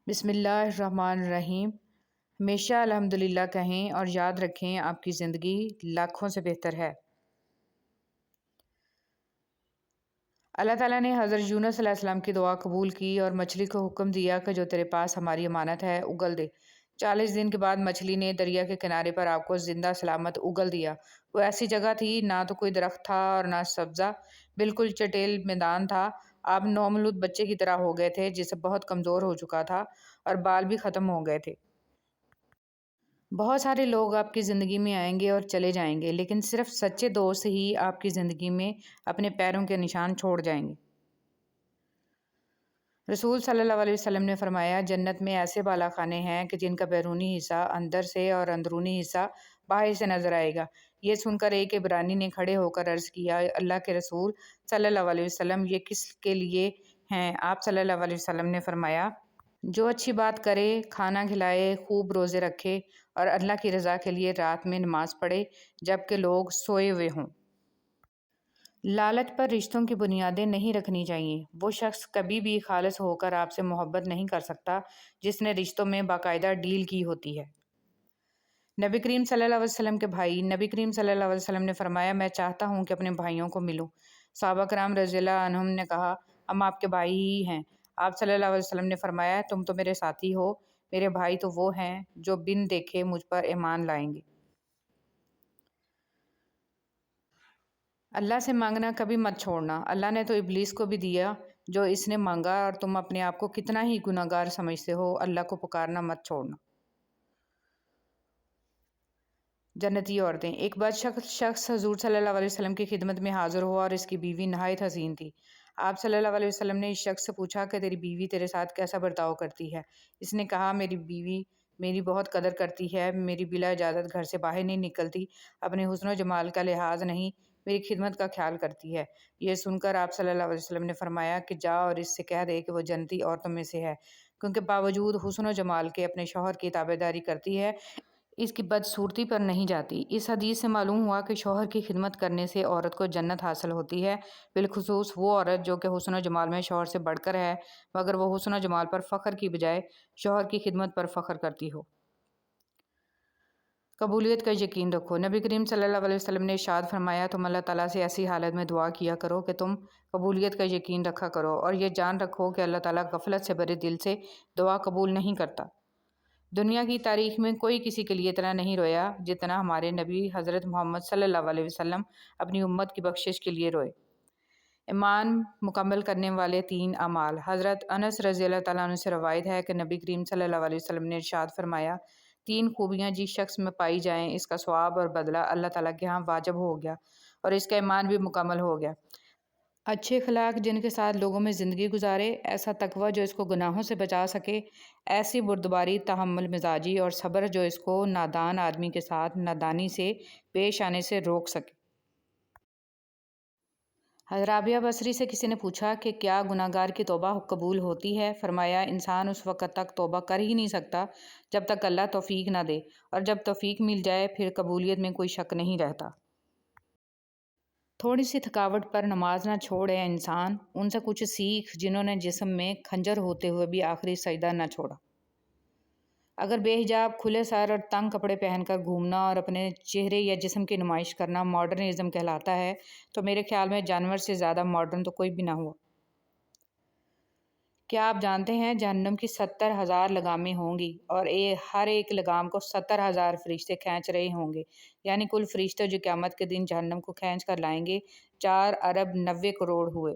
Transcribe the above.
بسم اللہ الرحمن الرحیم۔ ہمیشہ الحمدللہ کہیں اور یاد رکھیں آپ کی زندگی لاکھوں سے بہتر ہے۔ اللہ تعالیٰ نے حضرت یونس علیہ السلام کی دعا قبول کی اور مچھلی کو حکم دیا کہ جو تیرے پاس ہماری امانت ہے اگل دے۔ 40 دن کے بعد مچھلی نے دریا کے کنارے پر آپ کو زندہ سلامت اگل دیا۔ وہ ایسی جگہ تھی نہ تو کوئی درخت تھا اور نہ سبزہ، بالکل چٹیل میدان تھا۔ آپ نومولود بچے کی طرح ہو گئے تھے جسے بہت کمزور ہو چکا تھا اور بال بھی ختم ہو گئے تھے۔ بہت سارے لوگ آپ کی زندگی میں آئیں گے اور چلے جائیں گے، لیکن صرف سچے دوست ہی آپ کی زندگی میں اپنے پیروں کے نشان چھوڑ جائیں گے۔ رسول صلی اللہ علیہ وسلم نے فرمایا، جنت میں ایسے بالا خانے ہیں کہ جن کا بیرونی حصہ اندر سے اور اندرونی حصہ باہر سے نظر آئے گا۔ یہ سن کر ایک عبرانی نے کھڑے ہو کر عرض کیا، اللہ کے رسول صلی اللہ علیہ وسلم، یہ کس کے لیے ہیں؟ آپ صلی اللہ علیہ وسلم نے فرمایا، جو اچھی بات کرے، کھانا کھلائے، خوب روزے رکھے اور اللہ کی رضا کے لیے رات میں نماز پڑھے جبکہ لوگ سوئے ہوئے ہوں۔ لالچ پر رشتوں کی بنیادیں نہیں رکھنی چاہیے۔ وہ شخص کبھی بھی خالص ہو کر آپ سے محبت نہیں کر سکتا جس نے رشتوں میں باقاعدہ ڈیل کی ہوتی ہے۔ نبی کریم صلی اللہ علیہ وسلم کے بھائی، نبی کریم صلی اللہ علیہ وسلم نے فرمایا، میں چاہتا ہوں کہ اپنے بھائیوں کو ملوں۔ صحابہ کرام رضی اللہ عنہم نے کہا، ہم آپ کے بھائی ہی ہیں۔ آپ صلی اللہ علیہ وسلم نے فرمایا، تم تو میرے ساتھی ہو، میرے بھائی تو وہ ہیں جو بن دیکھے مجھ پر ایمان لائیں گے۔ اللہ سے مانگنا کبھی مت چھوڑنا۔ اللہ نے تو ابلیس کو بھی دیا جو اس نے مانگا، اور تم اپنے آپ کو کتنا ہی گناہ گار سمجھتے ہو، اللہ کو پکارنا مت چھوڑنا۔ جنتی عورتیں۔ ایک بار شخص حضور صلی اللہ علیہ وسلم کی خدمت میں حاضر ہوا اور اس کی بیوی نہایت حسین تھی۔ آپ صلی اللہ علیہ وسلم نے اس شخص سے پوچھا کہ تیری بیوی تیرے ساتھ کیسا برتاؤ کرتی ہے؟ اس نے کہا، میری بیوی میری بہت قدر کرتی ہے، میری بلا اجازت گھر سے باہر نہیں نکلتی، اپنے حسن و جمال کا لحاظ نہیں، میری خدمت کا خیال کرتی ہے۔ یہ سن کر آپ صلی اللہ علیہ وسلم نے فرمایا کہ جا اور اس سے کہہ دے کہ وہ جنتی عورتوں میں سے ہے، کیونکہ باوجود حسن و جمال کے اپنے شوہر کی تابعداری کرتی ہے، اس کی بدصورتی پر نہیں جاتی۔ اس حدیث سے معلوم ہوا کہ شوہر کی خدمت کرنے سے عورت کو جنت حاصل ہوتی ہے، بالخصوص وہ عورت جو کہ حسن و جمال میں شوہر سے بڑھ کر ہے، مگر وہ حسن و جمال پر فخر کی بجائے شوہر کی خدمت پر فخر کرتی ہو۔ قبولیت کا یقین رکھو۔ نبی کریم صلی اللہ علیہ وسلم نے ارشاد فرمایا، تم اللہ تعالیٰ سے ایسی حالت میں دعا کیا کرو کہ تم قبولیت کا یقین رکھا کرو، اور یہ جان رکھو کہ اللہ تعالیٰ غفلت سے بھرے دل سے دعا قبول نہیں کرتا۔ دنیا کی تاریخ میں کوئی کسی کے لیے اتنا نہیں رویا جتنا ہمارے نبی حضرت محمد صلی اللہ علیہ وسلم اپنی امت کی بخشش کے لیے روئے۔ ایمان مکمل کرنے والے 3 اعمال۔ حضرت انس رضی اللہ تعالیٰ عنہ سے روایت ہے کہ نبی کریم صلی اللہ علیہ وسلم نے ارشاد فرمایا، 3 خوبیاں جس شخص میں پائی جائیں، اس کا ثواب اور بدلہ اللہ تعالیٰ کے ہاں واجب ہو گیا اور اس کا ایمان بھی مکمل ہو گیا۔ اچھے اخلاق جن کے ساتھ لوگوں میں زندگی گزارے، ایسا تقویٰ جو اس کو گناہوں سے بچا سکے، ایسی بردباری، تحمل مزاجی اور صبر جو اس کو نادان آدمی کے ساتھ نادانی سے پیش آنے سے روک سکے۔ حضرت رابعہ بصری سے کسی نے پوچھا کہ کیا گناہ گار کی توبہ قبول ہوتی ہے؟ فرمایا، انسان اس وقت تک توبہ کر ہی نہیں سکتا جب تک اللہ توفیق نہ دے، اور جب توفیق مل جائے پھر قبولیت میں کوئی شک نہیں رہتا۔ تھوڑی سی تھکاوٹ پر نماز نہ چھوڑے انسان، ان سے کچھ سیکھ جنہوں نے جسم میں خنجر ہوتے ہوئے بھی آخری سجدہ نہ چھوڑا۔ اگر بے حجاب، کھلے سر اور تنگ کپڑے پہن کر گھومنا اور اپنے چہرے یا جسم کی نمائش کرنا ماڈرنزم کہلاتا ہے تو میرے خیال میں جانور سے زیادہ ماڈرن تو کوئی بھی نہ ہوا۔ کیا آپ جانتے ہیں جہنم کی 70,000 لگامیں ہوں گی اور ہر ایک لگام کو 70,000 فرشتے کھینچ رہے ہوں گے، یعنی کل فرشتے جو قیامت کے دن جہنم کو کھینچ کر لائیں گے 4 ارب 90 کروڑ ہوئے۔